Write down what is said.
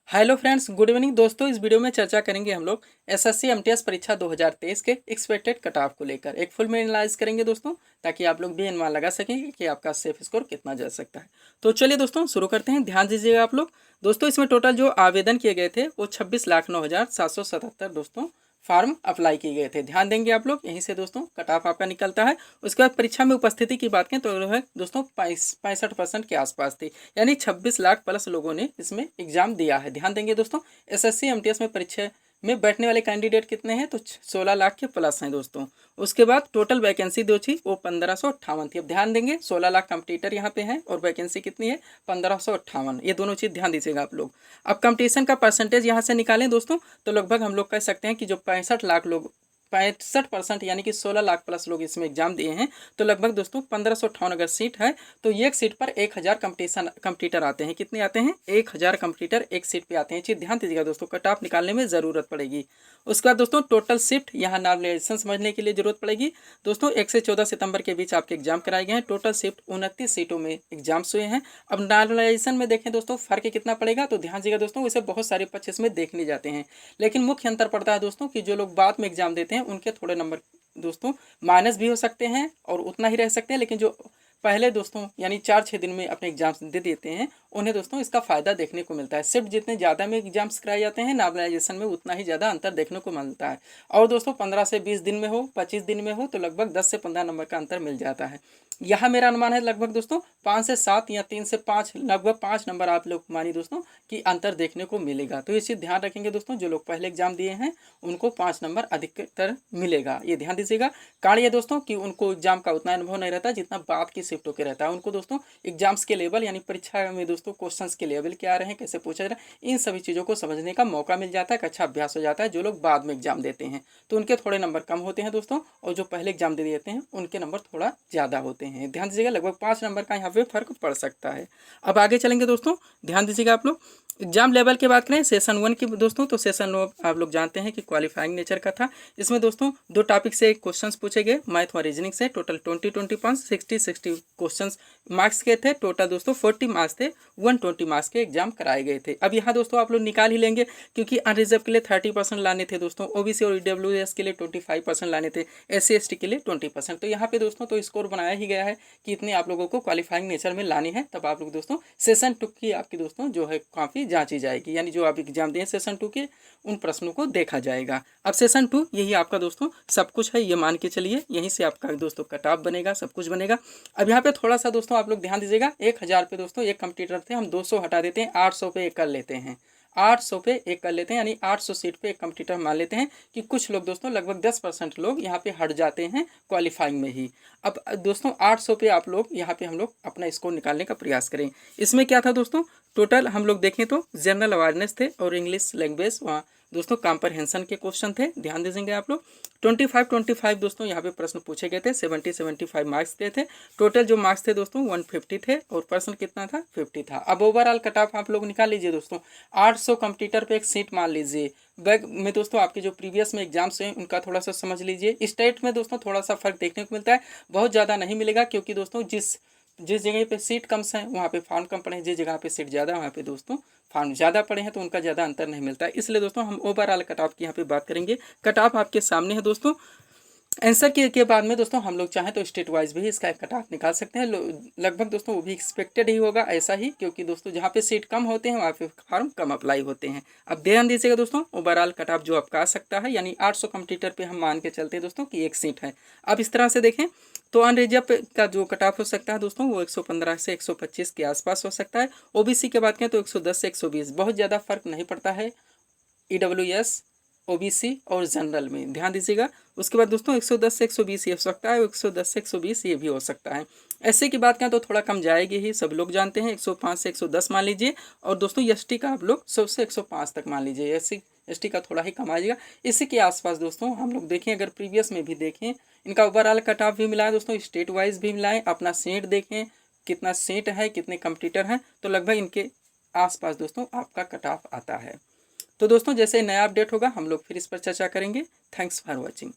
Hello friends, good evening दोस्तों। इस video में चर्चा करेंगे हम लोग एसएससी एमटीएस परीक्षा 2023 के एक्सपेक्टेड कट ऑफ को लेकर एक फुल में एनालाइज करेंगे दोस्तों, ताकि आप लोग भी अनुमान लगा सकें कि आपका सेफ स्कोर कितना जा सकता है। तो चलिए दोस्तों शुरू करते हैं। ध्यान दीजिएगा आप लोग। दोस्तों इसमें टोटल जो आवेदन किए गए थे वो 26,09,777 दोस्तों फॉर्म अप्लाई किए गए थे। ध्यान देंगे आप लोग, यहीं से दोस्तों कट ऑफ आपका निकलता है। उसके बाद परीक्षा में उपस्थिति की बात करें तो जो है दोस्तों 65% के आसपास थी, यानी 26 लाख प्लस लोगों ने इसमें एग्जाम दिया है। ध्यान देंगे दोस्तों, एसएससी एमटीएस में परीक्षा में बैठने वाले कैंडिडेट कितने हैं तो 16 लाख के प्लस हैं दोस्तों। उसके बाद टोटल वैकेंसी जो थी वो 1558 थी। अब ध्यान देंगे 16 लाख कंपटीटर यहाँ पे हैं और वैकेंसी कितनी है 1558। ये दोनों चीज़ ध्यान दीजिएगा आप लोग। अब कंपटीशन का परसेंटेज यहाँ से निकालें दोस्तों तो लगभग हम लोग कह सकते हैं कि जो 65 लाख लोग 65% यानी कि 16 लाख प्लस लोग इसमें एग्जाम दिए हैं, तो लगभग दोस्तों 1558 अगर सीट है तो एक सीट पर 1000 कंपटीटर आते हैं। कितने आते हैं? 1000 कंपटीटर एक सीट पे आते हैं। चीज़ ध्यान दीजिएगा दोस्तों, कट ऑफ निकालने में ज़रूरत पड़ेगी। उसके बाद दोस्तों टोटल शिफ्ट यहाँ नॉर्मलाइजेशन समझने के लिए जरूरत पड़ेगी दोस्तों। 1 से 14 सितंबर के बीच आपके एग्जाम कराए गए हैं। टोटल शिफ्ट 29 सीटों में एग्जाम्स हुए हैं। अब नॉर्मलाइजेशन में देखें दोस्तों फ़र्क कितना पड़ेगा, तो ध्यान दीजिएगा दोस्तों, वैसे बहुत सारे पक्ष इसमें देखने जाते हैं, लेकिन मुख्य अंतर पड़ता है दोस्तों कि जो लोग बाद में एग्जाम देते हैं उनके थोड़े नंबर दोस्तों माइनस भी हो सकते हैं और उतना ही रह सकते हैं, लेकिन जो पहले दोस्तों यानी 4-6 दिन में अपने एग्जाम्स दे देते हैं उन्हें दोस्तों इसका फ़ायदा देखने को मिलता है। शिफ्ट जितने ज़्यादा में एग्जाम्स कराए जाते हैं नॉर्मलाइजेशन में उतना ही ज़्यादा अंतर देखने को मिलता है। और दोस्तों 15 से 20 दिन में हो 25 दिन में हो तो लगभग 10 से 15 नंबर का अंतर मिल जाता है। यहाँ मेरा अनुमान है लगभग दोस्तों 5 से 7 या 3 से 5 लगभग 5 नंबर आप लोग मानिए दोस्तों कि अंतर देखने को मिलेगा। तो ये चीज़ ध्यान रखेंगे दोस्तों, जो लोग पहले एग्जाम दिए हैं उनको 5 नंबर अधिकतर मिलेगा, ये ध्यान दीजिएगा। कारण ये दोस्तों कि उनको एग्जाम का उतना अनुभव नहीं रहता जितना बाद की शिफ्टों के रहता है। उनको दोस्तों एग्जाम्स के लेवल यानी परीक्षा में दोस्तों क्वेश्चंस के लेवल क्या आ रहे हैं, कैसे पूछा जा रहा है, इन सभी चीज़ों को समझने का मौका मिल जाता है, एक अच्छा अभ्यास हो जाता है। जो लोग बाद में एग्जाम देते हैं तो उनके थोड़े नंबर कम होते हैं दोस्तों, और जो पहले एग्जाम दे देते हैं उनके नंबर थोड़ा ज़्यादा होते हैं। ध्यान दीजिएगा, लगभग 5 नंबर का यहाँ पे फर्क पड़ सकता है। अब आगे चलेंगे दोस्तों, ध्यान दीजिएगा आप लोग। एग्जाम लेवल की बात करें सेशन 1 की दोस्तों, तो सेशन 1 आप लोग जानते हैं कि क्वालिफाइंग नेचर का था। इसमें दोस्तों 2 टॉपिक से क्वेश्चंस पूछे गए, मैथ और रीजनिंग से। टोटल 20 पाँच 60 क्वेश्चंस मार्क्स के थे। टोटल दोस्तों 40 मार्क्स थे, 120 मार्क्स के एग्जाम कराए गए थे। अब यहाँ दोस्तों आप लोग निकाल ही लेंगे, क्योंकि अनरिजर्व के लिए 30% लाने थे दोस्तों, ओबीसी और ईडब्ल्यूएस के लिए 25% लाने थे, SC ST के लिए 20%। तो यहाँ पे दोस्तों तो स्कोर बनाया ही गया है कि इतने आप लोगों को क्वालिफाइंग नेचर में लानी है, तब आप लोग दोस्तों सेशन 2 की आपकी दोस्तों जो है काफ़ी जांची जाएगी, यानी जो आप एग्जाम दें सेशन 2 के उन प्रश्नों को देखा जाएगा। अब सेशन 2 यही आपका दोस्तों सब कुछ है, ये मान के चलिए, यहीं से आपका दोस्तों कट ऑफ बनेगा, सब कुछ बनेगा। अब यहाँ पे थोड़ा सा दोस्तों आप लोग ध्यान दीजिएगा, 1000 पे दोस्तों एक कंप्यूटर थे, हम 200 हटा देते हैं, 800 पे एक कर लेते हैं, 800 पे एक कर लेते हैं, यानी 800 सीट पे एक कंप्यूटर मान लेते हैं कि कुछ लोग दोस्तों लगभग 10% लोग यहाँ पे हट जाते हैं क्वालिफाइंग में ही। अब दोस्तों 800 पे आप लोग यहाँ पे हम लोग अपना स्कोर निकालने का प्रयास करें। इसमें क्या था दोस्तों, टोटल हम लोग देखें तो जनरल अवेयरनेस थे और इंग्लिश लैंग्वेज वहाँ दोस्तों कॉम्प्रहेंशन के क्वेश्चन थे। ध्यान दीजिएंगे आप लोग। 25 दोस्तों यहाँ पे प्रश्न पूछे गए थे, 75 मार्क्स के थे। टोटल जो मार्क्स थे दोस्तों 150 थे और पर्सन कितना था 50 था। अब ओवरऑल कट ऑफ आप लोग निकाल लीजिए दोस्तों, 800 कंप्यूटर पे एक सीट मान लीजिए। बैग में दोस्तों आपके जो प्रीवियस में एग्जाम्स हैं उनका थोड़ा सा समझ लीजिए। स्टेट में दोस्तों थोड़ा सा फर्क देखने को मिलता है, बहुत ज़्यादा नहीं मिलेगा, क्योंकि दोस्तों जिस जगह पे सीट कम है वहाँ पे फॉर्म कम पड़े हैं, जिस जगह पे सीट ज़्यादा है वहाँ पे दोस्तों फॉर्म ज़्यादा पड़े हैं, तो उनका ज़्यादा अंतर नहीं मिलता है। इसलिए दोस्तों हम ओवरऑल कट ऑफ की यहाँ पे बात करेंगे। कट ऑफ आपके सामने है दोस्तों। आंसर के बाद में दोस्तों हम लोग चाहें तो स्टेट वाइज भी इसका कट ऑफ निकाल सकते हैं। लगभग दोस्तों वो भी एक्सपेक्टेड ही होगा ऐसा ही, क्योंकि दोस्तों जहाँ पे सीट कम होते हैं वहाँ पे फॉर्म कम अप्लाई होते हैं। अब ध्यान दीजिएगा दोस्तों, ओवरऑल कट ऑफ जो आपका आ सकता है, यानी 800 कंप्यूटर पे हम मान के चलते हैं दोस्तों कि एक सीट है। अब इस तरह से देखें तो अनरिजर्व का जो कट ऑफ हो सकता है दोस्तों वो 115 से 125 के आसपास हो सकता है। ओबीसी की बात करें तो 110 से 120, बहुत ज़्यादा फर्क नहीं पड़ता है EWS OBC और जनरल में, ध्यान दीजिएगा। उसके बाद दोस्तों 110 से 120 ये हो सकता है, 110 से 120 ये भी हो सकता है। ऐसे की बात करें तो थोड़ा कम जाएगी ही, सब लोग जानते हैं, 105 से 110 मान लीजिए। और दोस्तों ST का आप लोग 100 से 105 तक मान लीजिए, ST का थोड़ा ही कम आ जाएगा। इसी के आसपास दोस्तों हम लोग देखें, अगर प्रीवियस में भी देखें इनका ओवरऑल कट ऑफ भी मिला है दोस्तों, स्टेट वाइज भी मिला है, अपना सीट देखें कितना सीट है, कितने कंप्यूटर हैं, तो लगभग इनके आसपास दोस्तों आपका कट ऑफ आता है। तो दोस्तों जैसे नया अपडेट होगा हम लोग फिर इस पर चर्चा करेंगे। Thanks for watching.